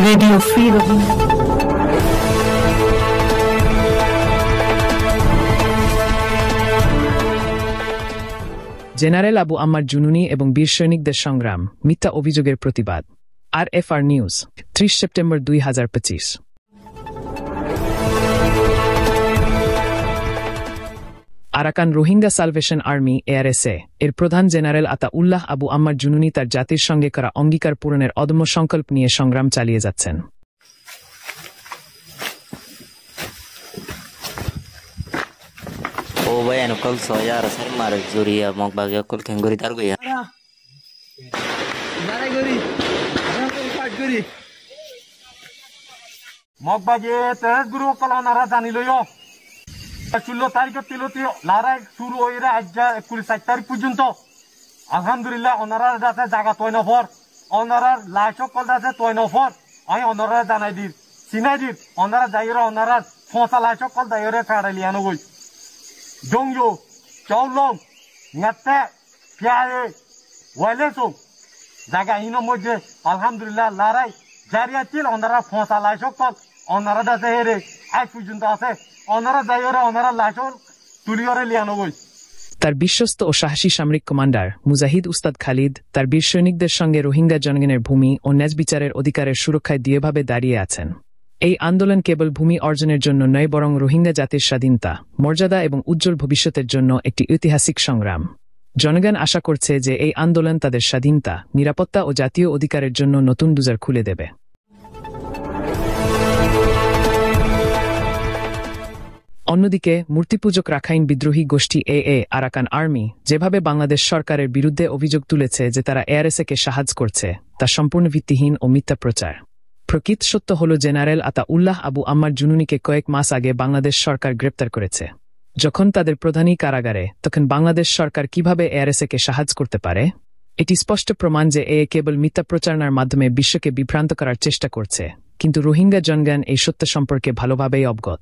Radio Free Rohingya. General Abu আম্মার জুনুনি এবং বীর সৈনিকদের সংগ্রাম, মিথ্যা অভিযোগের প্রতিবাদ। RFR news, 30 September 2025। Arakan Rohingya salvation army ARSA এর প্রধান জেনারেল আতা উল্লাহ আবু আম্মার জুনুনি তার জাতির সঙ্গে করা অঙ্গীকার পূরণের অদম্য সংকল্প নিয়ে সংগ্রাম চালিয়ে যাচ্ছেন। O bayan kol soya rasar mar zuriya mok bagya kol kenguri tar goya Narai gori pat gori mok bagye teras guru kala nara janilo yo 16 তারিখ তিলতি লড়াই শুরু হইরা আজকে 29 তারিখ পর্যন্ত আলহামদুলিল্লাহ ওনারা যাতে জায়গা তৈ নফর ওনারার লাশক কল আছে তৈ নফর আমি ওনারা জানাই দিই চিনাই দিই ওনারা যাইরা ওনারা ফসা লাশক কল দাইরে কাড়ালিয়ানো গই Dongyo, Cholong, Ngate, Piare, Waleso, Zaga ino mojhe, Alhamdulillah, Larai, Jariatil, Onara Fonsa Lashokol, Onara da Zahere, Aifujunta Ase, Onara Zayora, Onara Lashol, Tuliore Lianovoy. তার বিশ্বস্ত ও সাহসী সামরিক কমান্ডার মুজাহিদ উস্তাদ খালিদ তার বীর সৈনিকদের সঙ্গে রোহিঙ্গা জনগণের ভূমি ও ন্যায বিচারের অধিকারের সুরক্ষায় দৃঢ়ভাবে দাঁড়িয়ে আছেন। এই আন্দোলন কেবল ভূমি অর্জনের জন্য নয়, বরং রোহিঙ্গা জাতির স্বাধীনতা, মর্যাদা এবং উজ্জ্বল ভবিষ্যতের জন্য একটি ঐতিহাসিক সংগ্রাম। জনগণ আশা করছে যে এই আন্দোলন তাদের স্বাধীনতা, নিরাপত্তা ও জাতীয় অধিকারের জন্য নতুন দুয়ার খুলে দেবে। অন্যদিকে মূর্তিপূজক রাখাইন বিদ্রোহী গোষ্ঠী AA আরাকান আর্মি যেভাবে বাংলাদেশ সরকারের বিরুদ্ধে অভিযোগ তুলেছে যে তারা ARSA-কে সাহায্য করছে, তা সম্পূর্ণ ভিত্তিহীন ও মিথ্যা প্রচার। প্রকৃত সত্য হল জেনারেল আতা উল্লাহ আবু আম্মার জুনুনিকে কয়েক মাস আগে বাংলাদেশ সরকার গ্রেপ্তার করেছে। যখন তাদের প্রধানই কারাগারে, তখন বাংলাদেশ সরকার কিভাবে ARSA-কে সাহায্য করতে পারে? এটি স্পষ্ট প্রমাণ যে কেবল মিথ্যা প্রচারণার মাধ্যমে বিশ্বকে বিভ্রান্ত করার চেষ্টা করছে, কিন্তু রোহিঙ্গা জনগণ এই সত্য সম্পর্কে ভালোভাবেই অবগত।